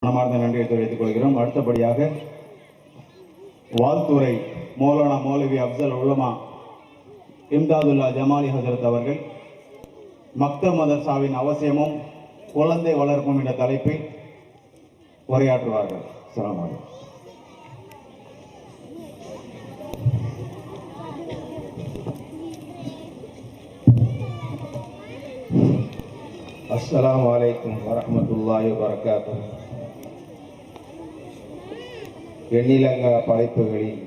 மனமார்ந்த நன்றியை தெரிவித்துக் கொள்கிறோம். அடுத்தபடியாக வாழ்த்துறை மௌலானா மௌலவி அப்சல் உலமா இம்தாதுல்லா ஜமாலி ஹசரத் அவர்கள் மக்தப் மதர்சாவின் அவசியமும் குழந்தை வளர்ப்பும் என்ற தலைப்பில் உரையாற்றுவார்கள். அஸ்ஸலாமு அலைக்கும். அஸ்ஸலாமு அலைக்கும் வரஹ்மத்துல்லாஹி வபரகாத்துஹு. எண்ணிலங்கா படைப்புகளின்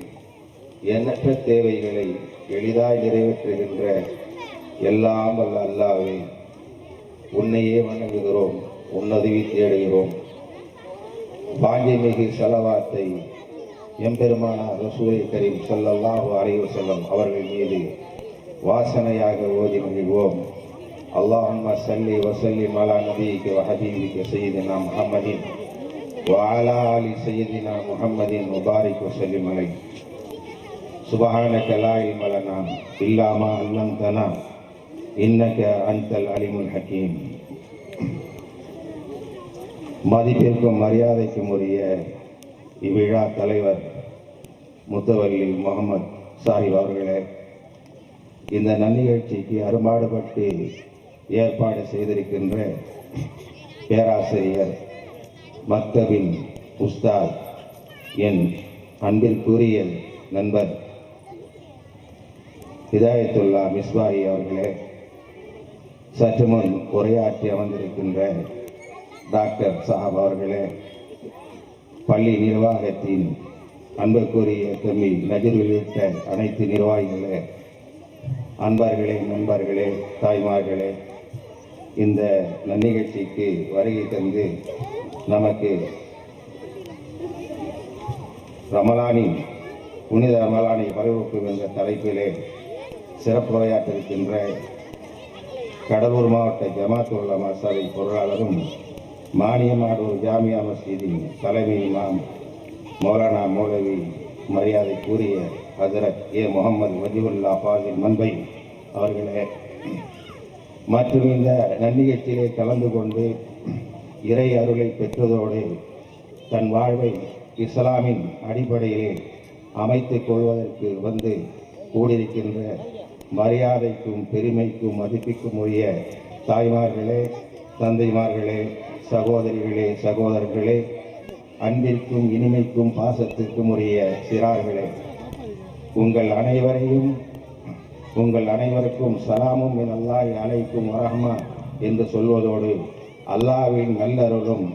எண்ணற்ற தேவைகளை எளிதாய் நிறைவேற்றுகின்ற எல்லாம் வல்ல அல்லாஹ்வே, உன்னையே வணங்குகிறோம், உன்னதுவி தேடுகிறோம். பாங்கிமிகு ஸலவாத்தை எம்பெருமானார் ரசூலை கரீம் ஸல்லல்லாஹு அலைஹி வஸல்லம் அவர்கள் மீது வாசனையாக ஓதி மகிழ்வோம். அல்லாஹும்ம ஸல்லி வஸல்லிம் அலா நபியிக வ ஹபீபிக ஸய்யிதினா முஹம்மதின் வ அலா ஆலி ஸய்யிதினா முஹம்மதின் வ பாரிக் வ ஸல்லிம் அலைஹி. சுப்ஹானக லா இல்ம லனா இல்லா மா அல்லம்தனா இன்னக அன்தல் அலீமுல் ஹக்கீம். மதிப்பிற்கும் மரியாதைக்கும் உரிய இவ்விழா தலைவர் முத்தவல்லி முகமது சாஹிப் அவர்களே, இந்த நன்னிகழ்ச்சிக்கு அரும்பாடுபட்டு ஏற்பாடு செய்திருக்கின்ற பேராசிரியர் மக்தபின் உஸ்தாத் என் அன்பிற்குரிய நண்பர் ஹிதாயத்துல்லா மிஸ்பாஹி அவர்களே, சற்று முன் உரையாற்றி அமர்ந்திருக்கின்ற டாக்டர் சாஹப் அவர்களே, பள்ளி நிர்வாகத்தின் அன்புக்குரிய தம்பி நஜீர் உள்ளிட்ட அனைத்து நிர்வாகிகளே, அன்பர்களே, நண்பர்களே, தாய்மார்களே, இந்த நன்னிகழ்ச்சிக்கு வருகை தந்து நமக்கு ரமலானின் புனித ரமலானை வரவேற்பு என்ற தலைப்பிலே சிறப்புரையாற்றிருக்கின்ற கடலூர் மாவட்ட ஜமாத் உலமா சபை பொருளாளரும் மானியமாடூர் ஜாமியா மஸ்ஜிதின் தலைமை இமாம் மௌலானா மௌலவி மரியாதைக்குரிய ஹஜரத் ஏ முகமது வஜீவுல்லா ஃபாசில் மன்பை அவர்களே, மற்றும் இந்த நன்னிகழ்ச்சியிலே கலந்து கொண்டு இறை அருளை பெற்றதோடு தன் வாழ்வை இஸ்லாமின் அடிப்படையிலே அமைத்துக் கொள்வதற்கு வந்து கூடியிருக்கின்ற மரியாதைக்கும் பெருமைக்கும் மதிப்பிற்கும் உரிய தாய்மார்களே, தந்தைமார்களே, சகோதரிகளே, சகோதரர்களே, அன்பிற்கும் இனிமைக்கும் பாசத்திற்கும் உரிய சிறார்களே, உங்கள் அனைவருக்கும் சலாமும் மின் அல்லாஹி அலைக்கும் வரஹ்மா என்று சொல்வதோடு அல்லாஹ்வின் நல்லருளும்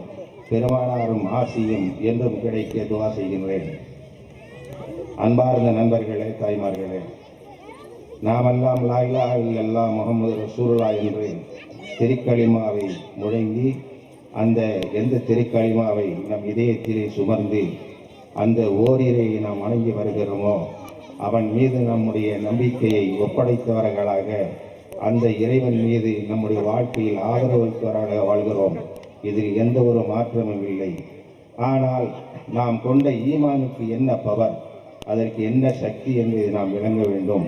பெருமானாரும் ஆசியும் என்றும் கிடைக்க துஆ செய்கின்றேன். அன்பார்ந்த நண்பர்களே, தாய்மார்களே, நாமெல்லாம் லா இலாஹா இல்லல்லாஹ் முஹம்மது ரசூலுல்லாஹ் என்று திருக்கலிமாவை முழங்கி அந்த எந்த திருக்கலிமாவை நம் இதயத்திலே சுமர்ந்து அந்த ஓரிரை நாம் வணங்கி வருகிறோமோ அவன் மீது நம்முடைய நம்பிக்கையை ஒப்படைத்தவர்களாக அந்த இறைவன் மீது நம்முடைய வாழ்க்கையில் ஆதரவு வைத்தவர்களாக வாழ்கிறோம். இதில் எந்த ஒரு மாற்றமும் இல்லை. ஆனால் நாம் கொண்ட ஈமானுக்கு என்ன பவர், அதற்கு என்ன சக்தி என்பதை நாம் விளங்க வேண்டும்.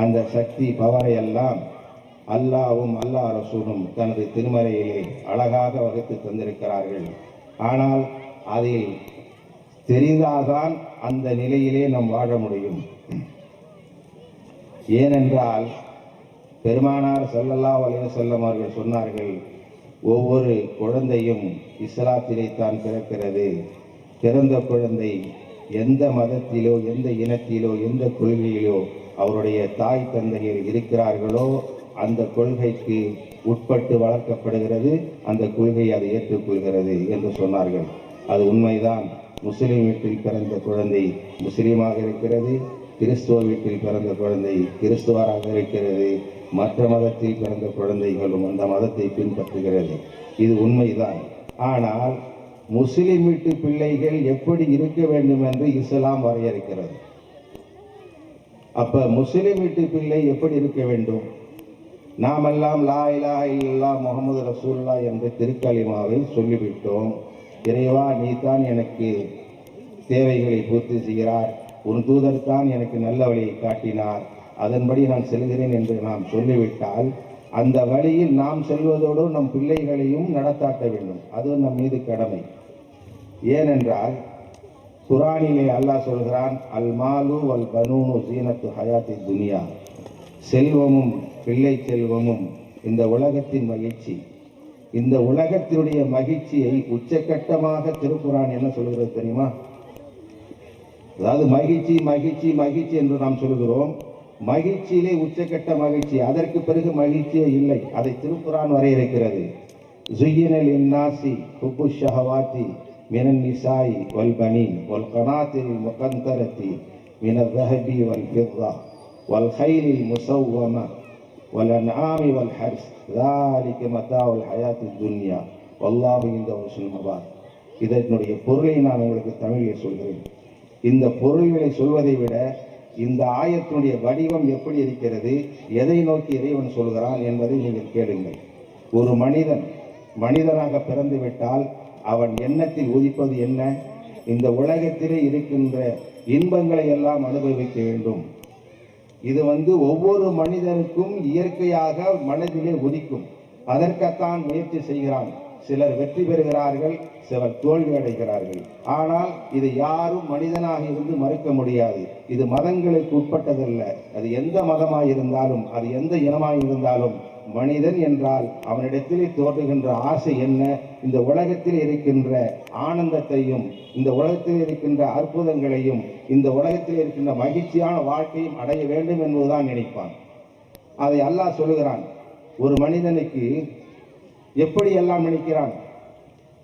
அந்த சக்தி பவரை எல்லாம் அல்லாஹ்வும் அல்லாஹ் ரசூலும் தனது திருமறையிலே அழகாக வகுத்து தந்திருக்கிறார்கள். ஆனால் அதில் தெரிந்தால்தான் அந்த நிலையிலே நாம் வாழ முடியும். ஏனென்றால் பெருமானார் ஸல்லல்லாஹு அலைஹி வஸல்லம் அவர்கள் சொன்னார்கள், ஒவ்வொரு குழந்தையும் இஸ்லாத்திலே தான் பிறக்கிறது. பிறந்த குழந்தை எந்த மதத்திலோ, எந்த இனத்திலோ, எந்த கொள்கையிலோ அவருடைய தாய் தந்தையர் இருக்கிறார்களோ அந்த கொள்கைக்கு உட்பட்டு வளர்க்கப்படுகிறது, அந்த கொள்கையை அதை ஏற்றுக்கொள்கிறது என்று சொன்னார்கள். அது உண்மைதான். முஸ்லீம் வீட்டில் பிறந்த குழந்தை முஸ்லீமாக இருக்கிறது, கிறிஸ்துவ வீட்டில் பிறந்த குழந்தை கிறிஸ்துவராக இருக்கிறது, மற்ற மதத்தில் பிறந்த குழந்தைகளும் அந்த மதத்தை பின்பற்றுகிறது. இது உண்மைதான். ஆனால் முஸ்லிம் வீட்டு பிள்ளைகள் எப்படி இருக்க வேண்டும் என்று இஸ்லாம் வரையறுக்கிறது. அப்ப முஸ்லிம் வீட்டு பிள்ளை எப்படி இருக்க வேண்டும்? நாமெல்லாம் லா இலாஹா இல்லல்லாஹ் முஹம்மது ரசூலுல்லாஹ் என்ற திருக்கலிமாவை சொல்லிவிட்டோம். இறைவா, நீ தான் எனக்கு தேவைகளை பூர்த்தி செய்கிறார், உன் தூதர் தான் எனக்கு நல்ல வழியை காட்டினார், அதன்படி நான் செல்கிறேன் என்று நாம் சொல்லிவிட்டால் அந்த வழியில் நாம் செல்வதோடு நம் பிள்ளைகளையும் நடத்தாட்ட வேண்டும். அது நம் மீது கடமை. ஏனென்றால் குர்ஆனிலே அல்லாஹ் சொல்கிறான், அல் மாலு வல் பனூனு ஜீனத்து ஹயாத்தி துனியா, செல்வமும் பிள்ளை செல்வமும் இந்த உலகத்தின் மகிழ்ச்சி. இந்த உலகத்தினுடைய மகிழ்ச்சியை உச்சக்கட்டமாக திருக்குர்ஆன் என்ன சொல்கிறது தெரியுமா? அதாவது மகிழ்ச்சி மகிழ்ச்சி மகிழ்ச்சி என்று நாம் சொல்கிறோம். மகிழ்ச்சியிலே உச்சக்கட்ட மகிழ்ச்சி, அதற்கு பிறகு மகிழ்ச்சியே இல்லை. அதை திருக்குர்ஆன் வரையறுக்கிறது. زين للناس حب الشهوات من النساء والبنين والقناطر المقنطرة من الذهب والفضة والخيل المسومة والأنعام والحرث ذلك متاع الحياة الدنيا والله عنده حسن المآب. இதனுடைய பொருளை நான் உங்களுக்கு தமிழில் சொல்கிறேன். இந்த பொருள்களை சொல்வதை விட இந்த ஆயத்தினுடைய வடிவம் எப்படி இருக்கிறது, எதை நோக்கி இறைவன் சொல்கிறான் என்பதை நீங்கள் கேளுங்கள். ஒரு மனிதனாக பிறந்து விட்டால் அவன் எண்ணத்தில் உதிப்பது என்ன? இந்த உலகத்திலே இருக்கின்ற இன்பங்களை எல்லாம் அனுபவிக்க வேண்டும். இது ஒவ்வொரு மனிதனுக்கும் இயற்கையாக மனதிலே உதிக்கும். அதற்கத்தான் முயற்சி செய்கிறான். சிலர் வெற்றி பெறுகிறார்கள், சிலர் தோல்வி அடைகிறார்கள். ஆனால் இது யாரும் மனிதனாக இருந்து மறுக்க முடியாது. இது மதங்களுக்கு உட்பட்டதல்ல. அது எந்த மதமாய் இருந்தாலும், அது எந்த இனமாய் இருந்தாலும், மனிதன் என்றால் அவனிடத்திலே தோன்றுகின்ற ஆசை என்ன? இந்த உலகத்தில் இருக்கின்ற ஆனந்தத்தையும், இந்த உலகத்தில் இருக்கின்ற அற்புதங்களையும், இந்த உலகத்தில் இருக்கின்ற மகிழ்ச்சியான வாழ்க்கையும் அடைய வேண்டும் என்பதுதான் நினைப்பான். அதை அல்லாஹ் சொல்லுகிறான். ஒரு மனிதனுக்கு எப்படி எல்லாம் நினைக்கிறான்?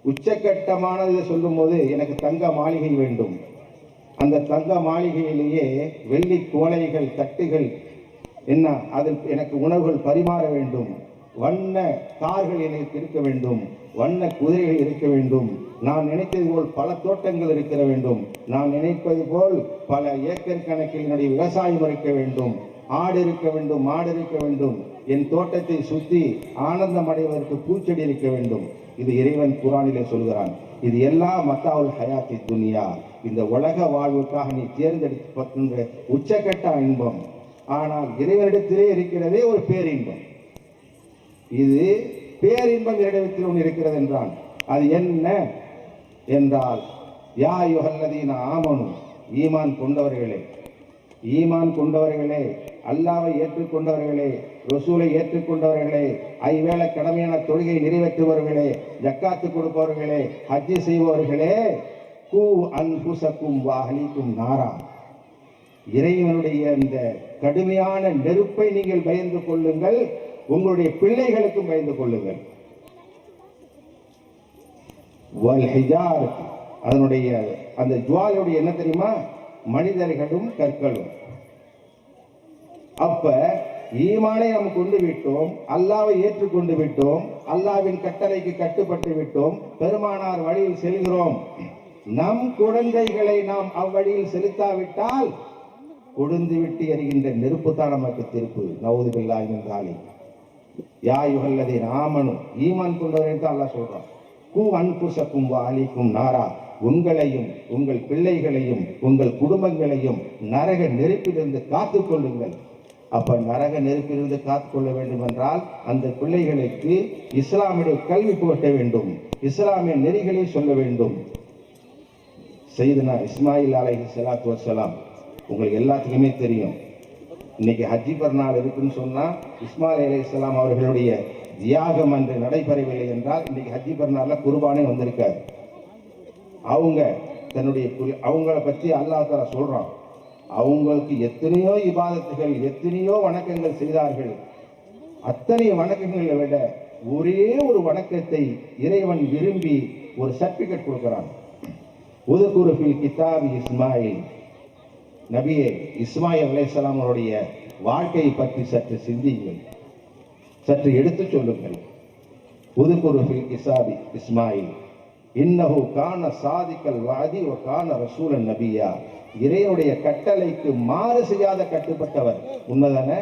உச்சக்கட்டமானதை சொல்லும் போது, எனக்கு தங்க மாளிகை வேண்டும். அந்த தங்க மாளிகையிலேயே வெள்ளி கோலைகள், தட்டுகள், என்ன அதில் எனக்கு உணவுகள் பரிமாற வேண்டும். வண்ண கார்கள் எனக்கு இருக்க வேண்டும், வண்ண குதிரைகள் இருக்க வேண்டும். நான் நினைத்தது போல் பல தோட்டங்கள் இருக்க வேண்டும். நான் நினைப்பது போல் பல ஏக்கர் கணக்கில் என்னுடைய விவசாயம் இருக்க வேண்டும். ஆடு இருக்க வேண்டும், மாடு இருக்க வேண்டும். என் தோட்டத்தை சுற்றி ஆனந்தம் அடைவதற்கு பூச்செடி இருக்க வேண்டும். இது இறைவன் குர்ஆனிலே சொல்கிறான். இது எல்லாம் மத்தாவுல் ஹயாத்தி துனியா, இந்த உலக வாழ்வுக்காக நீ தேர்ந்தெடுக்கின்ற உச்சக்கட்ட இன்பம். ஆனால் இறைவனிடத்திலே இருக்கிறதே ஒரு பேரின்பம். இது பேரின்பம் இறைவனிடத்தில் ஒன்று இருக்கிறது என்றான். அது என்ன என்றால், யா அய்யுஹல்லதீன ஆமனு, ஈமான் கொண்டவர்களே, ஈமான் கொண்டவர்களே, அல்லாஹ்வை ஏற்றுக்கொண்டவர்களே, ரசூலை ஏற்றுக்கொண்டவர்களே, ஐவேளை கடமையான தொழுகை நிறைவேற்றுபவர்களே, ஜக்காத்து கொடுப்பவர்களே, ஹஜ்ஜி செய்பவர்களே, கூ அன்ஃபுஸக்கும் வ அஹ்லீக்கும் நாரா, இறைவனுடைய இந்த கடுமையான நெருப்பை நீங்கள் பயந்து கொள்ளுங்கள், உங்களுடைய பிள்ளைகளுக்கும் பயந்து கொள்ளுங்கள். வல் ஹிஜாரத், அதனுடைய அந்த ஜுவாலுடைய என்ன தெரியுமா? மனிதர்களும் கற்களும். அப்ப ஈமானை நாம் கொண்டு விட்டோம், அல்லாஹ்வை ஏற்றுக்கொண்டு விட்டோம், அல்லாஹ்வின் கட்டளைக்கு கட்டுப்பட்டு விட்டோம், பெருமானார் வழியில் செல்கிறோம். நம் குழந்தைகளை நாம் அவ்வழியில் செலுத்தாவிட்டால் கொழுந்து விட்டு எரிகின்ற நெருப்பு தான் நமக்கு திருப்பு. நவுது பில்லாஹி மின் தாலிக். யா அய்யுஹல்லதீன ஆமனு, ஈமான் கொண்டவர்கள் தான் அல்லாஹ் சொல்றான். கூ அன்ஃபுஸக்கும் வ அஹ்லீக்கும் நாரா, உங்களையும் உங்கள் பிள்ளைகளையும் உங்கள் குடும்பங்களையும் நரக நெருப்பிலிருந்து காத்துக் கொள்ளுங்கள். அப்ப நரக நெருப்பிலிருந்து காத்துக்கொள்ள வேண்டும் என்றால் அந்த பிள்ளைகளுக்கு இஸ்லாமிய கல்வி புகட்ட வேண்டும், இஸ்லாமிய நெறிகளை சொல்ல வேண்டும். சையதுனா இஸ்மாயில் அலைஹிஸ்ஸலாத்து வஸ்ஸலாம், உங்களுக்கு எல்லாத்துக்குமே தெரியும். இன்னைக்கு ஹஜ்ஜி பெருநாள் இருக்குன்னு சொன்னா இஸ்மாயில் அலைஹிஸ்ஸலாம் அவர்களுடைய தியாகம் அன்று நடைபெறவில்லை என்றால் இன்னைக்கு ஹஜ்ஜி பெருநாள்ல குர்பானே வந்திருக்காரு. அவங்க தன்னுடைய அவங்கள பற்றி அல்லாஹ் தஆலா சொல்றான். அவங்களுக்கு எத்தனையோ இபாதத்துகள், எத்தனையோ வணக்கங்கள் செய்தார்கள். அத்தனை வணக்கங்களை விட ஒரே ஒரு வணக்கத்தை இறைவன் விரும்பி ஒரு சர்டிபிகேட் கொடுக்கிறான். உதுகுரு ஃபில் கிதாபி இஸ்மாயில், நபியே இஸ்மாயில் அலைஹிஸ்ஸலாம் அவருடைய வாழ்க்கையை பற்றி சற்று சிந்தியுங்கள், சற்று எடுத்து சொல்லுங்கள். உதுகுரு ஃபில் கிதாபி இஸ்மாயில் இன்னஹு கான சாதிக்கல் வாதி வ கான ரசூலன் நபியா, இறைவனுடைய கட்டளைக்கு மாறு செய்யாத கட்டுப்பட்டவர். உண்மைதானே?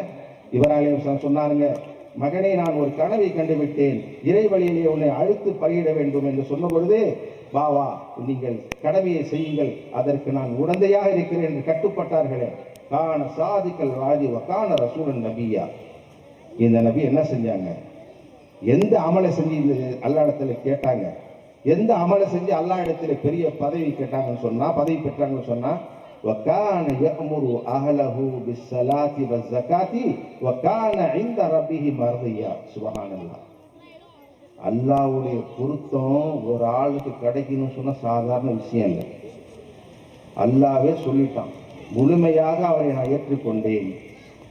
இப்ராஹிம் சொன்னாருங்க, மகனே நான் ஒரு கனவை கண்டுவிட்டேன், இறை வழியிலே உன்னை அழுத்து பலியிட வேண்டும் என்று சொன்ன பொழுது, பாவா நீங்கள் கடமையை செய்யுங்கள், அதற்கு நான் உடந்தையாக இருக்கிறேன் என்று கட்டுப்பட்டார்களே. கான சாதிக்கல் வாதி வ கான ரசூலன் நபியா. இந்த நபி என்ன செஞ்சாங்க? எந்த அமலை செஞ்சு இந்த அல்லாஹ்விடத்துல கேட்டாங்க? எந்த அமலை செஞ்சு அல்லாஹ் இடத்துல பெரிய பதவி கேட்டாங்கன்னு சொன்னா, பதவி பெற்றாங்கன்னு சொன்னா, وَكَانَ يَأْمُرُ أَهْلَهُ بِالصَّلَاةِ وَالزَّكَاةِ وَكَانَ عِندَ رَبِّهِ مَرْضِيًّا. சுப்ஹானல்லாஹ். அல்லாஹ்வுடைய பொருத்தம் ஒரு ஆளுக்கு கிடைக்கணும்னு சொன்னா சாதாரண விஷயம் இல்லை. அல்லாஹ்வே சொல்லிட்டான், முழுமையாக அவரை நான் ஏற்றுக்கொண்டேன்,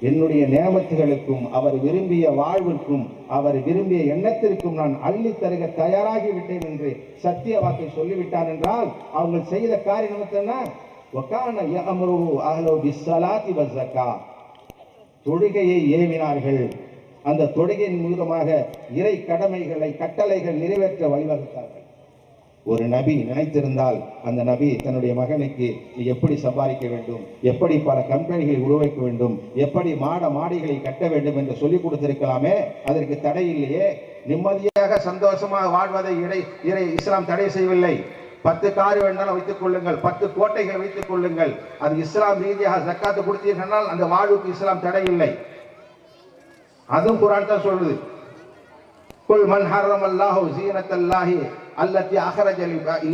என்னுடைய நேமத்துகளுக்கும் அவர் விரும்பிய வாழ்விற்கும் அவர் விரும்பிய எண்ணத்திற்கும் நான் அள்ளி தருக தயாராகி விட்டேன் என்று சத்திய வாக்கை சொல்லிவிட்டார் என்றால் அவங்க செய்த காரியம் என்ன? வகான யஅமுரு அஹ்லஹு பிஸ்ஸலாத்தி வஸ்ஸகாத். தொழுகையை ஏவினார்கள். அந்த தொழுகையின் மூலமாக இறை கடமைகளை கட்டளைகள் நிறைவேற்ற வழிவகுத்தார்கள். ஒரு நபி நினைத்திருந்தால் அந்த நபி தன்னுடைய மகனுக்கு நீ எப்படி சம்பாதிக்க வேண்டும், எப்படி பல கம்பெனிகளை உருவாக்க வேண்டும், எப்படி மாடிகளை கட்ட வேண்டும் என்று சொல்லிக் கொடுத்திருக்கலாமே. அதற்கு தடை இல்லையே. நிம்மதியாக சந்தோஷமாக வாழ்வதை இஸ்லாம் தடை செய்யவில்லை. 10 கார் வேண்டாலும் வைத்துக் கொள்ளுங்கள், 10 கோட்டைகள் வைத்துக் கொள்ளுங்கள். அது இஸ்லாம் ரீதியாக ஜக்காத்து கொடுத்தீர்கள், அந்த வாழ்வுக்கு இஸ்லாம் தடை இல்லை. அதுவும் குர்ஆன் தான் சொல்லுது. குல் மன் ஹர்ரமல்லாஹு ஸீனத்தல்லாஹி அல்லதி அஹ்ரஜ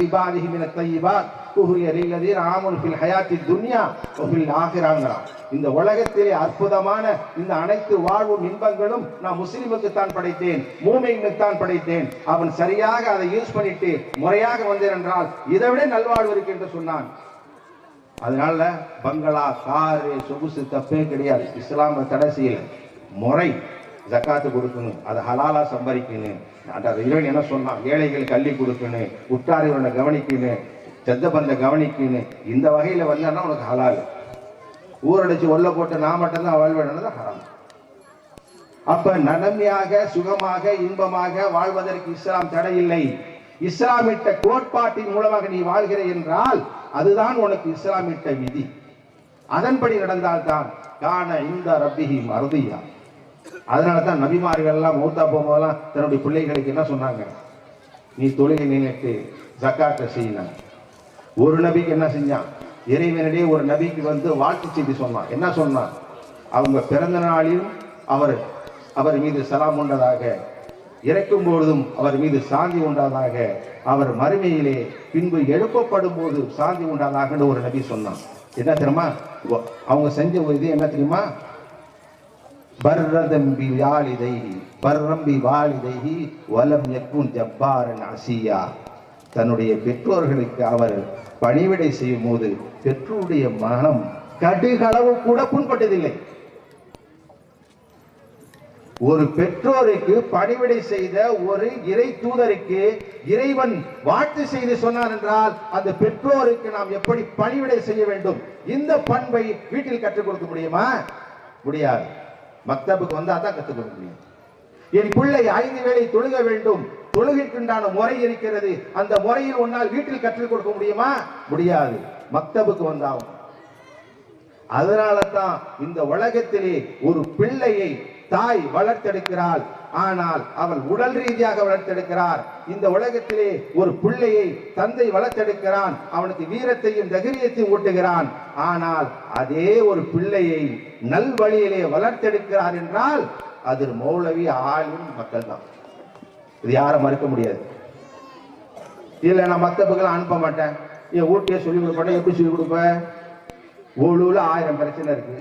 லிபாதிஹி மினத் தய்யிபாத் குஹ்ரிய லில்லதீன ஆமனு ஃபில் ஹயாத்தித் துன்யா வ ஃபில் ஆখিরাஹ். இந்த உலகத்திலே அற்புதமான இந்த அனைத்து வாழ்வும் இன்பங்களும் நான் முஸ்லிமுக்கு தான் படைத்தேன், மூமினுக்கு தான் படைத்தேன். அவன் சரியாக அதை யூஸ் பண்ணிட்டு முறையாக வந்தேன் என்றால் இதை விட நல்வாழ்வு இருக்கு என்று சொன்னான். அதனால பங்களா, காரு, சொகுசு தப்பே கிடையாது. இஸ்லாம் தடை செய்யல. முறை ஜக்காத்து கொடுக்கணும், அதை ஹலாலா சம்பாதிக்கணும். அந்த இறைவன் என்ன சொன்னான்? ஏழைகளுக்கு அள்ளி கொடுக்கணும், உற்றார்களை கவனிக்கணும், செத்த பந்த கவனிக்கணும். இந்த வகையில் வந்தா உனக்கு ஹலால். ஊரடிச்சு ஒல்ல போட்டு நான் மட்டும்தான் வாழ்வேன் ஹராம். அப்ப நன்மையாக சுகமாக இன்பமாக வாழ்வதற்கு இஸ்லாம் தடை இல்லை. இஸ்லாமிட்ட கோட்பாட்டின் மூலமாக நீ வாழ்கிறாய் என்றால் அதுதான் உனக்கு இஸ்லாமிட்ட விதி. அதன்படி நடந்தால்தான் கான இந்த ரப்பிஹி மர்தியா. அதனால தான் நபிமார்கள் எல்லாம் மௌத்தா போகும்போதெல்லாம் தன்னுடைய பிள்ளைகளுக்கு என்ன சொன்னாங்க? நீ தொழுகை நினைத்து ஜக்காத்தை செய்யணும். ஒரு நபிக்கு என்ன செஞ்சான்? இறைவனிடையே ஒரு நபிக்கு வாழ்த்து செய்தி சொன்னான். என்ன சொன்னான்? அவங்க பிறந்த நாளிலும் அவர் மீது சலாம் உண்டதாக, இறக்கும் பொழுதும் அவர் மீது சாந்தி உண்டாதாக, அவர் மறுமையிலே பின்பு எழுப்பப்படும் போது சாந்தி உண்டாதாக ஒரு நபி சொன்னான். என்ன தெரியுமா அவங்க செஞ்ச ஒரு இது? என்ன தெரியுமா? பர்ரதம்பி வாலிதைஹி பர்ரம்பி வாலிதைஹி வலம் யகுன் ஜப்பாரன் அசியா. தன்னுடைய பெற்றோர்களுக்கு அவர் பணிவிடை செய்யும் போது பெற்றோருடைய மனம் கடுகளவு கூட புண்பட்டதில்லை. ஒரு பெற்றோருக்கு பணிவிடை செய்த ஒரு இறை தூதருக்கு இறைவன் வாழ்த்து செய்து சொன்னார் என்றால் அந்த பெற்றோருக்கு நாம் எப்படி பணிவிடை செய்ய வேண்டும், இந்த பண்பை வீட்டில் கற்றுக் கொடுக்க முடியுமா? முடியாது. மக்தபுக்கு வந்தா தான் கற்றுக் கொடுக்க முடியும். என் பிள்ளை 5 வேளை தொழுக வேண்டும், தொழுகைக்குண்டான முறை இருக்கிறது, அந்த முறையில் உன்னால் வீட்டில் கற்றுக் கொடுக்க முடியுமா? முடியாது. மக்தபுக்கு வந்தாகும். அதனால தான் இந்த உலகத்திலே ஒரு பிள்ளையை தாய் வளர்த்தெடுக்கிறாள், ஆனால் அவள் உடல் ரீதியாக வளர்த்தெடுக்கிறார். இந்த உலகத்திலே ஒரு பிள்ளையை தந்தை வளர்த்தெடுக்கிறான், அவனுக்கு வீரத்தையும் தைரியத்தையும் ஊட்டுகிறான். ஆனால் அதே ஒரு பிள்ளையை நல் வழியிலே வளர்த்தெடுக்கிறார் என்றால் அது மௌலவி ஆளும் மக்கள் தான். இது யாரும் மறுக்க முடியாது. இல்ல நான் மத்தப்புக்கெல்லாம் அனுப்ப மாட்டேன், என் ஊட்டியே சொல்லிக் கொடுப்பேன். எப்படி சொல்லிக் கொடுப்பேன்? ஊழூல 1000 பிரச்சனை இருக்கு.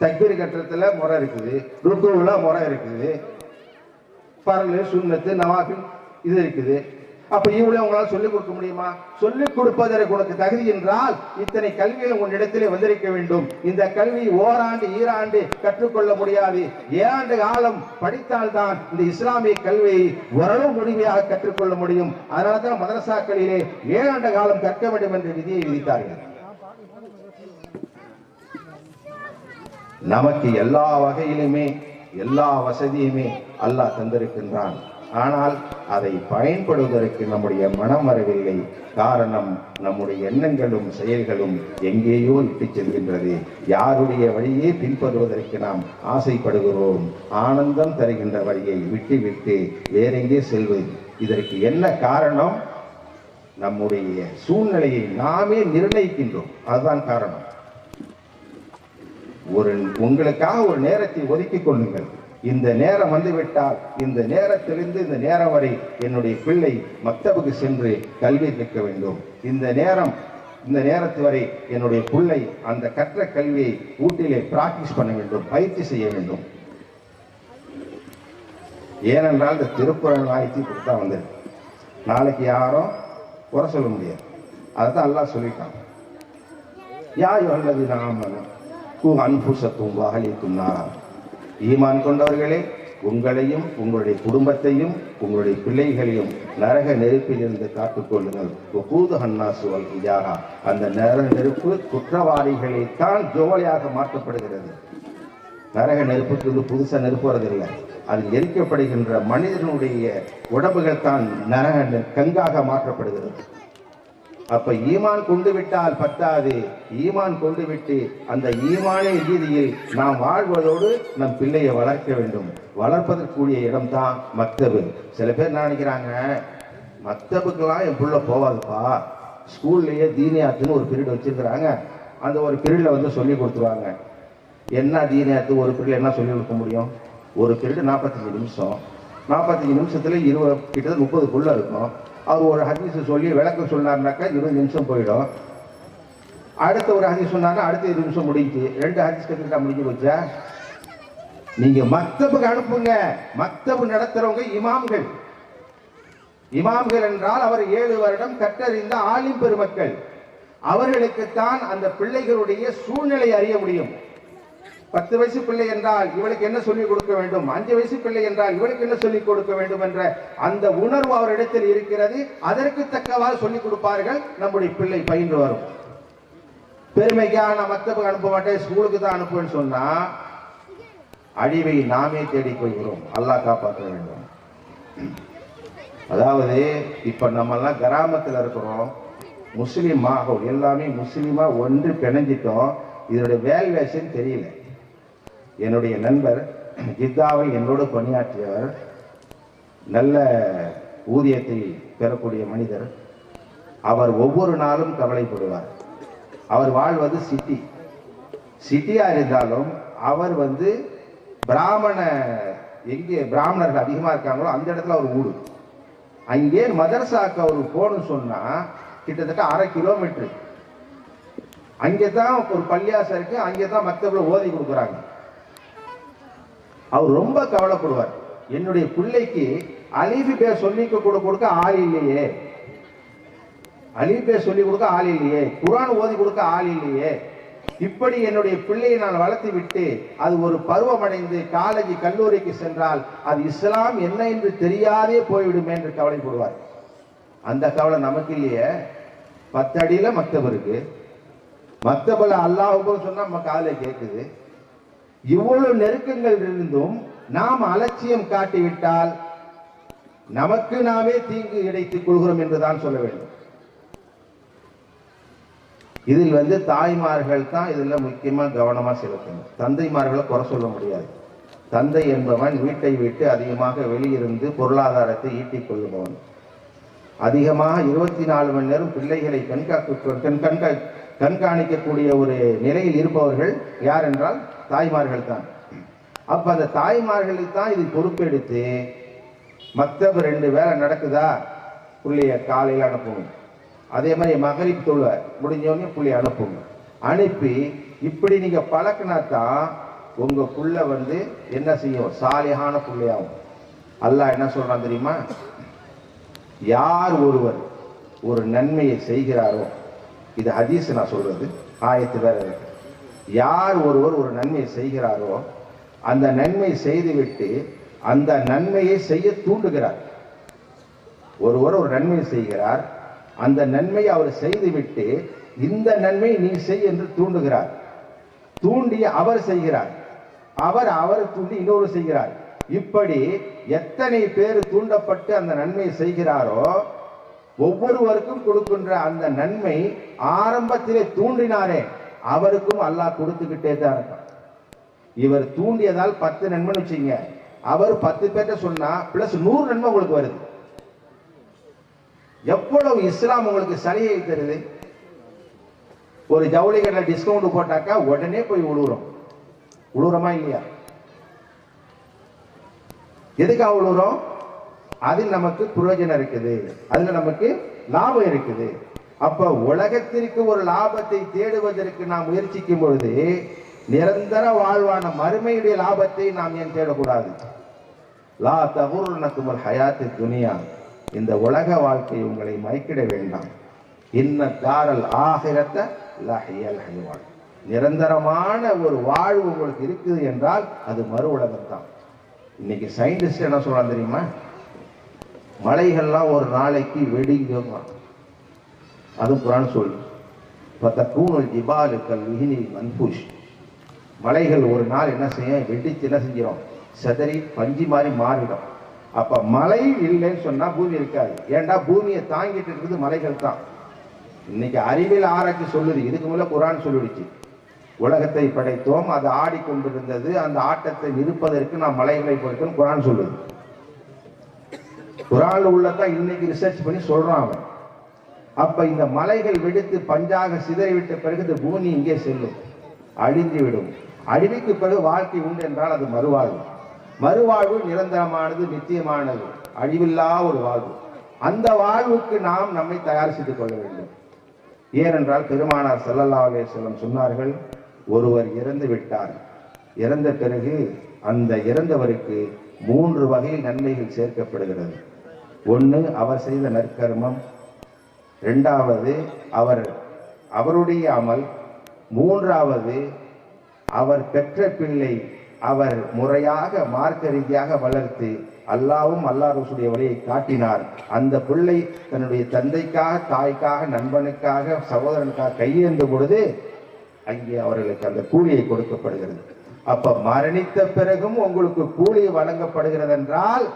தக்பீர் கட்டுறதுல முறை இருக்குது, ருக்குவுல முறை இருக்குது, பரலு சுன்னத்து நவாஃபில் இது இருக்குது. அப்ப இவ்வளவு உங்களால் சொல்லிக் கொடுக்க முடியுமா? சொல்லிக் கொடுப்பதற்கு உனக்கு தகுதி என்றால் இத்தனை கல்வியில் உன்னிடத்திலே வந்திருக்க வேண்டும். இந்த கல்வி ஓராண்டு ஈராண்டு கற்றுக்கொள்ள முடியாது. 7 ஆண்டு காலம் படித்தால்தான் இந்த இஸ்லாமிய கல்வியை ஓரளவு முழுமையாக கற்றுக்கொள்ள முடியும். அதனால்தான் மதரசாக்களிலே 7 ஆண்டு காலம் கற்க வேண்டும் என்ற விதியை விதித்தார்கள். நமக்கு எல்லா வகையிலுமே எல்லா வசதியுமே அல்லாஹ் தந்திருக்கின்றான். ஆனால் அதை பயன்படுவதற்கு நம்முடைய மனம் வரவில்லை. காரணம், நம்முடைய எண்ணங்களும் செயல்களும் எங்கேயோ இட்டு செல்கின்றது. யாருடைய வழியே பின்பற்றுவதற்கு நாம் ஆசைப்படுகிறோம். ஆனந்தம் தருகின்ற வழியை விட்டு விட்டு வேறெங்கே செல்வது? இதற்கு என்ன காரணம்? நம்முடைய சூழ்நிலையை நாமே நிர்ணயிக்கின்றோம். அதுதான் காரணம். உங்களுக்காக ஒரு நேரத்தை ஒதுக்கிக் கொள்ளுங்கள். இந்த நேரம் வந்துவிட்டால் இந்த நேரத்திலிருந்து இந்த நேரம் வரை என்னுடைய பிள்ளை மக்தபுக்கு சென்று கல்வி கற்க வேண்டும். இந்த நேரத்து வரை என்னுடைய பிள்ளை அந்த கற்ற கல்வியை வீட்டிலே பிராக்டிஸ் பண்ண வேண்டும், பயிற்சி செய்ய வேண்டும். ஏனென்றால் இந்த திருக்குறள் ஆயத்தி கொடுத்தா வந்தது. நாளைக்கு யாரும் குறை சொல்ல முடியாது. அதுதான் அல்லாஹ் சொல்லிட்டான். யா யுஹல்லதீன ஆமனூ கூ அன்ஃபுஸக்கும் வ அஹ்லீக்கும் நாரா. ஈமான் கொண்டவர்களே, உங்களையும் உங்களுடைய குடும்பத்தையும் உங்களுடைய பிள்ளைகளையும் நரக நெருப்பில் இருந்து காத்துக்கொள்ளுங்கள். அந்த நரக நெருப்பு குற்றவாளிகளை தான் ஜோலியாக மாற்றப்படுகிறது. நரக நெருப்புக்கு வந்து புதுசாக நெருப்பு வரதில்லை. அதில் எரிக்கப்படுகின்ற மனிதனுடைய உடம்புகள் தான் நரக கங்காக மாற்றப்படுகிறது. அப்ப ஈமான் கொண்டு விட்டால் பத்தாது, ஈமான் கொண்டு விட்டு அந்த ஈமானின் ரீதியில் நாம் வாழ்வதோடு நம் பிள்ளையை வளர்க்க வேண்டும். வளர்ப்பதற்குரிய இடம் தான் மக்தபு. சில பேர் நினைக்கிறாங்க, மக்தபுக்கெல்லாம் என் பிள்ளை போவாதுப்பா, ஸ்கூல்லையே தீனியாத்துன்னு ஒரு பீரியட் வச்சிருக்கிறாங்க, அந்த ஒரு பீரியட்ல வந்து சொல்லி கொடுத்துருவாங்க. என்ன தீனியாத்து ஒரு பீரியட் என்ன சொல்லி கொடுக்க முடியும்? ஒரு பீரியட் 45 நிமிஷம், 45 நிமிஷத்துல 20 கிட்ட 30 இருக்கும். அவர் ஒரு ஹதீஸ் சொல்லி விளக்கம் சொன்னார்னாக்கா 20 நிமிஷம் போயிடும். அடுத்த ஒரு ஹதீஸ் சொன்னார்னா அடுத்த 20 நிமிஷம் முடிஞ்சு 2 ஹதீஸ் கற்றுக்கிட்டா முடிஞ்சு போச்சா? நீங்க மக்தபுக்கு அனுப்புங்க. மக்தபு நடத்துறவங்க இமாம்கள். இமாம்கள் என்றால் அவர் 7 வருடம் கற்றறிந்த ஆலிம் பெருமக்கள். அவர்களுக்குத்தான் அந்த பிள்ளைகளுடைய சூழ்நிலை அறிய முடியும். 10 வயசு பிள்ளை என்றால் இவளுக்கு என்ன சொல்லிக் கொடுக்க வேண்டும், 5 வயசு பிள்ளை என்றால் இவளுக்கு என்ன சொல்லிக் கொடுக்க வேண்டும் என்ற அந்த உணர்வு அவரிடத்தில் இருக்கிறது. அதற்கு தக்கவாறு சொல்லிக் கொடுப்பார்கள். நம்முடைய பிள்ளை பயின்று வரும். பெருமைக்காக நான் மக்தபுக்கு அனுப்ப மாட்டேன், ஸ்கூலுக்கு தான் அனுப்புவேன்னு சொன்னா அழிவை நாமே தேடிக் கொள்கிறோம். அல்லாஹ் காப்பாற்ற வேண்டும். அதாவது இப்ப நம்ம எல்லாம் கிராமத்தில் இருக்கிறோம், முஸ்லீம் மாகோல் எல்லாமே முஸ்லீமா ஒன்று பிணைஞ்சிட்டோம். இதனுடைய வேல்வேஷன் தெரியல. என்னுடைய நண்பர் ஜித்தாவில் என்னோடு பணியாற்றியவர், நல்ல ஊதியத்தை பெறக்கூடிய மனிதர். அவர் ஒவ்வொரு நாளும் கவலைப்படுவார். அவர் வாழ்வது சிட்டியா இருந்தாலும் அவர் வந்து எங்கே பிராமணர்கள் அதிகமாக இருக்காங்களோ அந்த இடத்துல அவர் ஊடு. அங்கே மதரசாக்கு அவர் போகணும்னு சொன்னா கிட்டத்தட்ட 1/2 கிலோமீட்டர். அங்கே தான் ஒரு பள்ளியாசம் இருக்கு, அங்கே தான் மக்தப்ல ஓதி கொடுக்குறாங்க. அவர் ரொம்ப கவலைப்படுவார். என்னுடைய பிள்ளைக்கு அலிஃபி பேர் சொல்லி கொடுக்க ஆள் இல்லையே, அலிஃபி பேர் சொல்லி கொடுக்க ஆள் இல்லையே, குர்ஆன் ஓதி கொடுக்க ஆள் இல்லையே, இப்படி என்னுடைய பிள்ளையை நான் வளர்த்து விட்டு அது ஒரு பருவமடைந்து காலேஜ் கல்லூரிக்கு சென்றால் அது இஸ்லாம் என்ன என்று தெரியாதே போய்விடுமே என்று கவலைப்படுவார். அந்த கவலை நமக்கு இல்லையே. 10 அடியில மக்தப் இருக்கு, மக்தபுல அல்லாஹ் சொன்னா நம்ம காலை கேட்குது. இவ்வளவு நெருக்கங்கள் இருந்தும் நாம் அலட்சியம் காட்டிவிட்டால் நமக்கு நாமே தீங்கு இழைத்துக் கொள்கிறோம் என்றுதான் சொல்ல வேண்டும். இதில் வந்து தாய்மார்கள் தான் இதுல முக்கியமா கவனமா செலுத்தணும். தந்தைமார்களை குறை சொல்ல முடியாது. தந்தை என்பவன் வீட்டை விட்டு அதிகமாக வெளியிருந்து பொருளாதாரத்தை ஈட்டிக் கொள்ளுபவன். அதிகமாக 24 மணி நேரம் பிள்ளைகளை கண்காணிக்கக்கூடிய ஒரு நிலையில் இருப்பவர்கள் யார் என்றால் தாய்மார்கள் தான். அப்ப அந்த தாய்மார்களுக்கு தான் இது பொறுப்பெடுத்து மக்தப் 2 வேளை நடக்குதா புள்ளைய காலையில் அனுப்பணும். அதே மாதிரி மகரிப் தொழுகை முடிஞ்சோடனே புள்ளைய அனுப்பணும். அனுப்பி இப்படி நீங்க பழக்கினா தான் உங்க புள்ள வந்து என்ன செய்யும், சாலிஹான புள்ளையாகும். அல்லாஹ் என்ன சொல்றான் தெரியுமா? யார் ஒருவர் ஒரு நன்மையை செய்கிறாரோ, இது ஹதீஸ் நான் சொல்றது, ஆயத்து வேற இருக்கு. யார் ஒருவர் ஒரு நன்மையை செய்கிறாரோ அந்த நன்மை செய்துவிட்டு அந்த நன்மையை செய்ய தூண்டுகிறார். ஒருவர் ஒரு நன்மை செய்கிறார், அந்த நன்மையை அவர் செய்துவிட்டு இந்த நன்மை நீ செய் என்று தூண்டுகிறார். தூண்டி அவர் செய்கிறார், அவர் தூண்டி இன்னொரு செய்கிறார். இப்படி எத்தனை பேர் தூண்டப்பட்டு அந்த நன்மை செய்கிறாரோ ஒவ்வொருவருக்கும் கொடுக்கின்ற அந்த நன்மை ஆரம்பத்திலே தூண்டினாரே அவருக்கும் அல்லாஹ் கொடுத்துக்கிட்டே தான் இருக்கான். இவர் தூண்டியதால் 10 நன்மை வச்சுங்க, அவர் 10 பேர்ட்ட சொன்னா பிளஸ் 100 நன்மை உங்களுக்கு வருது. எவ்வளவு இஸ்லாம் உங்களுக்கு சலுகை தருது. ஒரு ஜவுளி கடையில் டிஸ்கவுண்ட் போட்டாக்கா உடனே போய் உழுவுறோமா இல்லையா? எதுக்காக உழுறோம்? அதில் நமக்கு பிரயோஜனம் இருக்குது, அதுல நமக்கு லாபம் இருக்குது. அப்ப உலகத்திற்கு ஒரு லாபத்தை தேடுவதற்கு நாம் முயற்சிக்கும் பொழுது நிரந்தர வாழ்வான மறுமையுடைய லாபத்தை நாம் ஏன் தேடக்கூடாது? லா தகுர்னக்குமல் ஹயாத்து துனியா, இந்த உலக வாழ்க்கை உங்களை மயக்கிட வேண்டாம். இன்ன தாரல் ஆகிரத்த லஹியல் ஹைவான், நிரந்தரமான ஒரு வாழ்வு உங்களுக்கு இருக்குது என்றால் அது மறு உலகம் தான். இன்னைக்கு சயின்டிஸ்ட் என்ன சொல்றாங்க தெரியுமா? மலைகள்லாம் ஒரு நாளைக்கு வெடிங்க, அதுவும் குரான் சொல்லு. பத்தக்கூனல் ஜிபாலுக்கல் விஹினில் மன்பூஷ், மலைகள் ஒரு நாள் என்ன செய்யும்? வெடிச்சு என்ன செஞ்சிடும்? செதறி பஞ்சு மாதிரி மாறிடும். அப்ப மலை இல்லைன்னு சொன்னா பூமி இருக்காது. ஏண்டா பூமியை தாங்கிட்டு இருக்குது மலைகள் தான். இன்னைக்கு அறிவியல் ஆராய்ச்சி சொல்லுது, இதுக்கு மேல குரான் சொல்லிடுச்சு. உலகத்தை படைத்தோம், அது ஆடிக்கொண்டிருந்தது, அந்த ஆட்டத்தை நிறுப்பதற்கு நாம் மலைகளை படைத்தோம் குரான் சொல்லுது. குரான்ல உள்ளதான் இன்னைக்கு ரிசர்ச் பண்ணி சொல்றான் அவன். அப்ப இந்த மலைகள் வெடித்து பஞ்சாக சிதறிவிட்ட பிறகு இந்த பூமி இங்கே செல்லும், அழிந்து விடும். அழிவுக்கு பிறகு வாழ்க்கை உண்டு என்றால் அது மறுவாழ்வு. மறுவாழ்வு நிரந்தரமானது, நிச்சயமானது, அழிவில்லா ஒரு வாழ்வு. அந்த வாழ்வுக்கு நாம் நம்மை தயார் செய்து கொள்ள வேண்டும். ஏனென்றால் பெருமானார் ஸல்லல்லாஹு அலைஹி வஸல்லம் சொன்னார்கள், ஒருவர் இறந்து விட்டார், இறந்த பிறகு அந்த இறந்தவருக்கு 3 வகையில் நன்மைகள் சேர்க்கப்படுகிறது. ஒன்று அவர் செய்த நற்கர்மம், 2வது அவருடைய அமல், 3வது அவர் பெற்ற பிள்ளை அவர் முறையாக மார்க்க ரீதியாக வளர்த்து அல்லாவும் அல்லாஹ் ரசூலுடைய வழியை காட்டினார். அந்த பிள்ளை தன்னுடைய தந்தைக்காக, தாய்க்காக, நண்பனுக்காக, சகோதரனுக்காக கையேந்த பொழுது அங்கே அவர்களுக்கு அந்த கூலியை கொடுக்கப்படுகிறது. அப்ப மரணித்த பிறகும் உங்களுக்கு கூலி வழங்கப்படுகிறது என்றால்,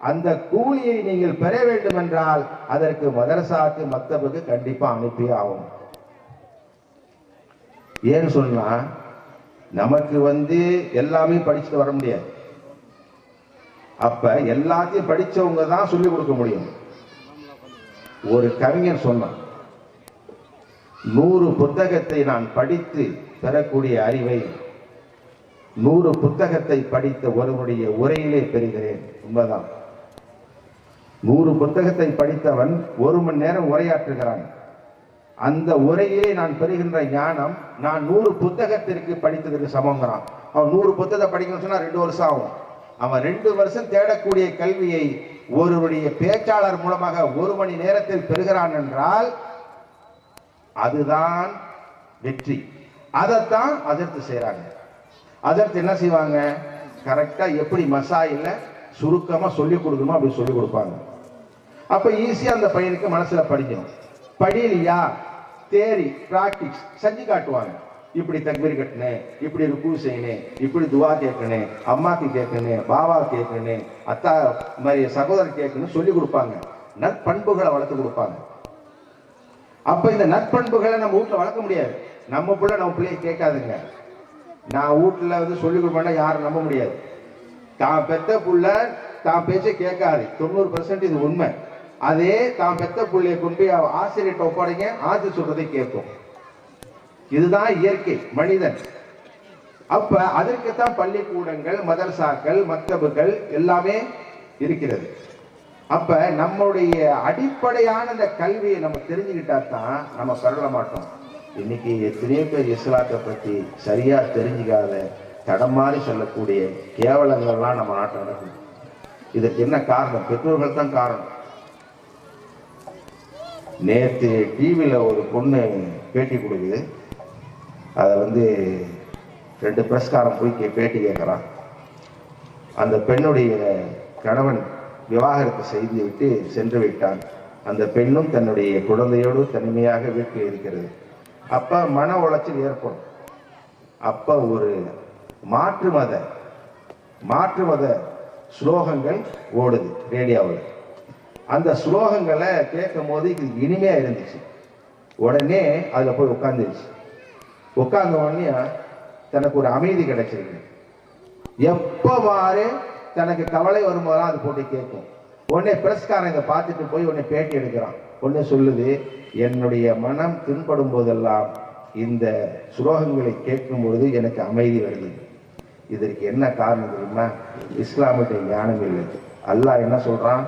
அந்த கூலியை நீங்கள் பெற வேண்டும் என்றால் அதற்கு மதரசாக்கு மக்தபுக்கு கண்டிப்பா அனுப்பி ஆகும். ஏன்னு சொன்னா நமக்கு எல்லாமே படிச்சுட்டு வர முடியாது. அப்ப எல்லாத்தையும் படிச்சவங்க தான் சொல்லிக் கொடுக்க முடியும். ஒரு கவிஞர் சொன்னான், 100 புத்தகத்தை நான் படித்து பெறக்கூடிய அறிவை 100 புத்தகத்தை படித்த ஒருவருடைய உரையிலே பெறுகிறேன். உண்மைதான். 100 புத்தகத்தை படித்தவன் 1 மணி நேரம் உரையாற்றுகிறான். அந்த உரையிலே நான் பெறுகின்ற ஞானம் நான் 100 புத்தகத்திற்கு படித்ததற்கு சமங்கிறான். அவன் 100 புத்தகத்தை படிக்கணும்னு சொன்னா 2 வருஷம் ஆகும். அவன் 2 வருஷம் தேடக்கூடிய கல்வியை ஒருவருடைய பேச்சாளர் மூலமாக 1 மணி நேரத்தில் பெறுகிறான் என்றால் அதுதான் வெற்றி. அதைத்தான் அதற்கு செய்யறாங்க. அதற்கு என்ன செய்வாங்க? கரெக்டா எப்படி மசாயில சுருக்கமா சொல்லிக் கொடுக்கணுமோ அப்படி சொல்லிக் கொடுப்பாங்க. அப்ப ஈஸியா அந்த பையனுக்கு மனசுல படிக்கணும். படியலையா, தேரி பிராக்டிஸ் செஞ்சு காட்டுவாங்க. இப்படி தக்பீர் கட்டணும், இப்படி ருக்கு செய்யணும், இப்படி துவா கேட்கணும், அம்மாக்கு கேட்கணும், பாபா கேட்கணும், அத்தா மாதிரி சகோதரர் கேட்கணும் சொல்லி கொடுப்பாங்க. நற்பண்புகளை வளர்த்து கொடுப்பாங்க. அப்ப இந்த நற்பண்புகளை நம்ம வீட்டுல வளர்க்க முடியாது. நம்ம பிள்ளைய கேட்காதுங்க. நான் வீட்டுல சொல்லிக் கொடுப்பேன்னா யாரும் நம்ப முடியாது. தான் பெத்த புள்ள தான் பேச்சை கேட்காது. 90% இது உண்மை. அதே தான் பெத்த புள்ளைய கொண்டு போய் ஆசிரியர்கிட்ட ஒப்படைங்க, ஆசிரியர் சொல்றதை கேட்கும். இதுதான் இயற்கை மனிதன். அப்ப அதற்குத்தான் பள்ளிக்கூடங்கள், மதரசாக்கள், மக்தபுகள் எல்லாமே இருக்கிறது. அப்ப நம்முடைய அடிப்படையான இந்த கல்வியை நம்ம தெரிஞ்சுக்கிட்டா தான் நம்ம பெறல மாட்டோம். இன்னைக்கு எத்தனையோ பேர் இஸ்லாத்தை பத்தி சரியா தெரிஞ்சுக்காத தடமாறி சொல்லக்கூடிய கேவலங்கள்லாம் நம்ம நாட்டில் நடக்குது. இதற்கு என்ன காரணம்? பெற்றோர்கள் தான் காரணம். நேற்று டிவியில் ஒரு பொண்ணு பேட்டி கொடுக்குது. அதை 2 பிரஸ்காரம் போய் பேட்டி கேட்குறான். அந்த பெண்ணுடைய கணவன் விவாகரத்து செய்து விட்டு சென்று விட்டான். அந்த பெண்ணும் தன்னுடைய குழந்தையோடு தனிமையாக வீட்டில் இருக்கிறது. அப்ப மன உளைச்சல் ஏற்படும். அப்ப ஒரு மாற்று மத ஸ்லோகங்கள் ஓடுது ரேடியோவில். அந்த ஸ்லோகங்களை கேட்கும் போது இது இனிமையா இருந்துச்சு. உடனே அதுல போய் உட்கார்ந்துருச்சு. உட்கார்ந்த உடனே தனக்கு ஒரு அமைதி கிடைச்சிருக்கு. எப்பவாறு தனக்கு கவலை வரும்போதெல்லாம் அது போட்டு கேட்கும். உடனே பிரஸ்காரன் இதை பார்த்துட்டு போய் உடனே பேட்டி எடுக்கிறான். உடனே சொல்லுது, என்னுடைய மனம் துன்படும் போதெல்லாம் இந்த ஸ்லோகங்களை கேட்கும் பொழுது எனக்கு அமைதி வருது. இதற்கு என்ன காரணம் தெரியுமா? இஸ்லாமிய ஞானம் இல்லை. அல்லாஹ் என்ன சொல்றான்?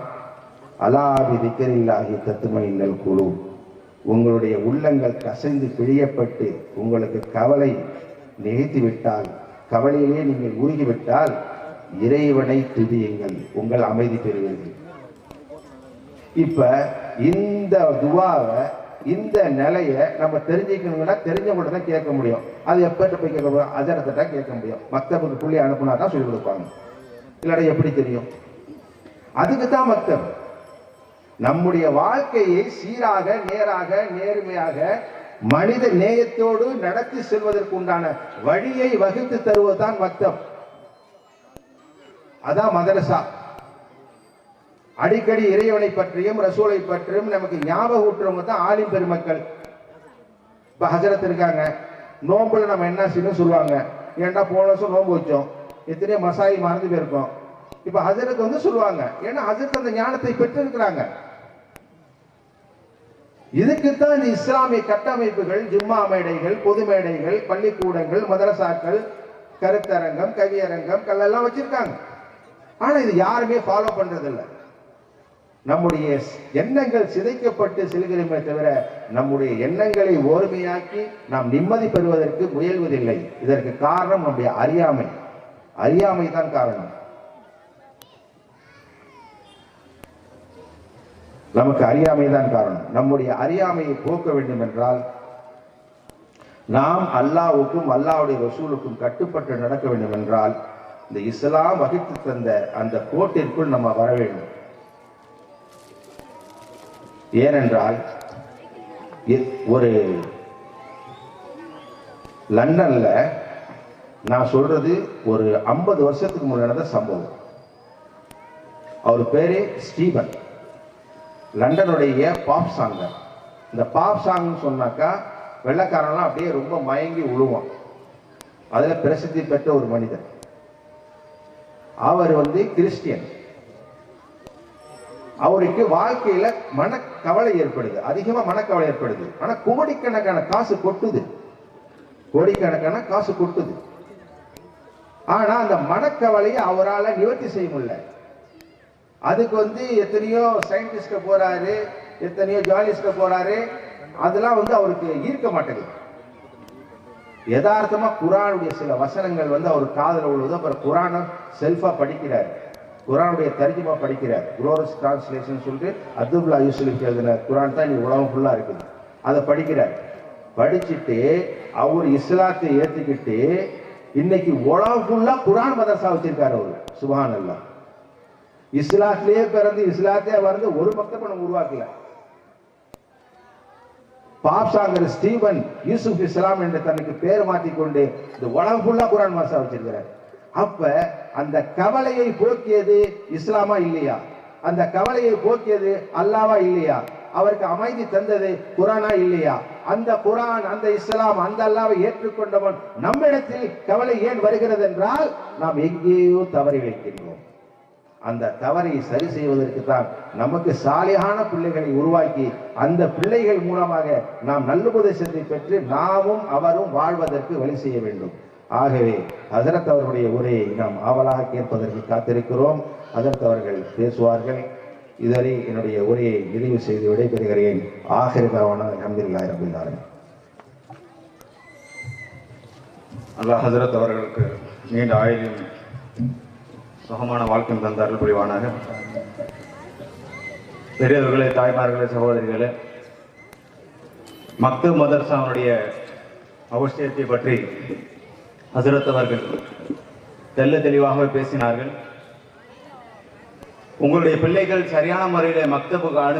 அலா பிதிக்ரில்லாஹி தத்மைஇன்னல் குலூப். உங்களுடைய உள்ளங்கள் கசைந்து பிழியப்பட்டு உங்களுக்கு கவலை நிகழ்த்தி விட்டால், கவலையிலே நீங்கள் உருகிவிட்டால் இறைவனை துதியுங்கள், உங்கள் அமைதி பெறுவீர்கள். இப்ப இந்த துவாவை, இந்த நிலையை நம்ம தெரிஞ்சுக்கணும்னா தெரிஞ்சவங்கள்ட்ட தான் கேட்க முடியும். அது எப்பட்ட போய் கேட்க முடியும்? அஜரத்தை கேட்க முடியும். மக்தபுக்கு புள்ளி அனுப்புனா தான் சொல்லிக் கொடுப்பாங்க. இல்லாட எப்படி தெரியும்? அதுக்கு தான் மக்தப். நம்முடைய வாழ்க்கையை சீராக, நேராக, நேர்மையாக, மனித நேயத்தோடு நடத்தி செல்வதற்கு உண்டான வழியை வகுத்து தருவதுதான் மக்தப். அதான் மதரசா. அடிக்கடி இறைவனை பற்றியும் ரசூலை பற்றியும் நமக்கு ஞாபகம் ஊட்டுறவங்க தான் ஆலிம் பெருமக்கள். இப்ப ஹஜரத் இருக்காங்க, நோம்புல நம்ம என்ன செய்யணும் சொல்லுவாங்க. ஏன்டா போன வருஷம் நோம்பு வச்சோம், எத்தனையோ மசாயி மறந்து போயிருக்கோம். இப்ப ஹஜரத் வந்து சொல்லுவாங்க, ஏன்னா ஹஜரத் அந்த ஞானத்தை பெற்று இருக்கிறாங்க. இதுக்குத்தான் இந்த இஸ்லாமிய கட்டமைப்புகள், ஜும்மா மேடைகள், பொது மேடைகள், பள்ளிக்கூடங்கள், மதரசாக்கள், கருத்தரங்கம், கவியரங்கம் எல்லாம் வச்சிருக்காங்க. ஆனா இது யாருமே ஃபாலோ பண்றதில்லை. நம்முடைய எண்ணங்கள் சிதைக்கப்பட்டு செல்கிறோமே தவிர நம்முடைய எண்ணங்களை ஓர்மையாக்கி நாம் நிம்மதி பெறுவதற்கு முயல்வதில்லை. இதற்கு காரணம் நம்முடைய அறியாமை. அறியாமை தான் காரணம். நமக்கு அறியாமை தான் காரணம். நம்முடைய அறியாமையை போக்க வேண்டும் என்றால் நாம் அல்லாஹ்வுக்கும் அல்லாஹ்வுடைய ரசூலுக்கும் கட்டுப்பட்டு நடக்க வேண்டும் என்றால் இந்த இஸ்லாம் வகுத்து தந்த அந்த கோட்டிற்குள் நம்ம வர வேண்டும். ஏனென்றால் ஒரு லண்டன்ல நான் சொல்றது ஒரு 50 வருஷத்துக்கு முன்னாடி சம்பவம். அவர் பேரு ஸ்டீபன். லண்டனுடைய பாப் சாங்கர். இந்த பாப் சாங் சொன்னாக்கா வெள்ளக்காரன்லாம் அப்படியே ரொம்ப மயங்கி உழுவான். அதுல பிரசித்தி பெற்ற ஒரு மனிதர். அவர் கிறிஸ்டியன். அவருக்கு வாழ்க்கையில மனக்கவலை ஏற்படுது, அதிகமா மனக்கவலை ஏற்படுது. ஆனா கோடிக்கணக்கான காசு கொட்டுது, கோடிக்கணக்கான காசு கொட்டுது. ஆனா அந்த மனக்கவலையை அவரால் நிவர்த்தி செய்ய முடியல. அதுக்கு எத்தனையோ சயின்டிஸ்ட போறாரு, எத்தனையோ ஜார்னலிஸ்ட போறாரு, அதெல்லாம் அவருக்கு ஈர்க்க மாட்டேங்குது. யதார்த்தமா குரானுடைய சில வசனங்கள் அவர் காதல உள்ளது. அப்புறம் குரானை செல்ஃபா படிக்கிறார், குரானுடைய தர்ஜுமா படிக்கிறார். குளோரஸ் டிரான்ஸ்லேஷன் சொல்லிட்டு அப்துல்லா யூசுஃப் எழுதின குரான் தான் இன்னைக்கு உலகம் ஃபுல்லா இருக்குது. அதை படிக்கிறார். படிச்சுட்டு அவர் இஸ்லாத்தை ஏத்துக்கிட்டு இன்னைக்கு உலகம் ஃபுல்லா குரான் மதரசா வச்சிருக்காரு அவரு. சுப்ஹானல்லாஹ். இஸ்லாத்திலேயே பிறந்து இஸ்லாத்திலே வந்து ஒரு மக்தபை நம்ம உருவாக்கல. பாப் சாங்கர் ஸ்டீவன் யூசுப் இஸ்லாம் என்று தனக்கு பேர் மாற்றிக்கொண்டு இந்த உலகம் ஃபுல்லா குரான் மதரசா வச்சிருக்கிறார். அப்ப அந்த கவலையை போக்கியது இஸ்லாமா இல்லையா? அந்த கவலையை போக்கியது அல்லாவா இல்லையா? அவருக்கு அமைதி தந்தது குரானா இல்லையா? அந்த குரான், அந்த இஸ்லாம், அந்த அல்லாவை ஏற்றுக்கொண்டவன் நம்மிடத்தில் கவலை ஏன் வருகிறது என்றால் நாம் எங்கேயோ தவறி வைக்கின்றோம். அந்த தவறை சரி செய்வதற்கு தான் நமக்கு சாலியான பிள்ளைகளை உருவாக்கி அந்த பிள்ளைகள் மூலமாக நாம் நல்லுபதேசத்தை பெற்று நாமும் அவரும் வாழ்வதற்கு வழி செய்ய வேண்டும். ஆகவே ஹஜரத் அவர்களுடைய உரையை நாம் ஆவலாக கேட்பதற்கு காத்திருக்கிறோம். ஹஜரத் அவர்கள் பேசுவார்கள். இதுவரை என்னுடைய உரையை நிறைவு செய்து விடைபெறுகிறேன். ஆகிர் தவானா அல்ஹம்துலில்லாஹி ரப்பில் ஆலமீன். அல்லாஹ் ஹஜரத் அவர்களுக்கு நீண்ட ஆயுளும் சுகமான வாழ்க்கையும் தந்த அருள் புரிவானாக. பெரியவர்களே, தாய்மார்களே, சகோதரிகளே, மக்தப் மதரசாவுடைய அவசியத்தை பற்றி ஹஜரத் அவர்கள் தெல்ல தெளிவாக பேசினார்கள். உங்களுடைய பிள்ளைகள் சரியான முறையில் மக்தபுக்கு அனுப்பி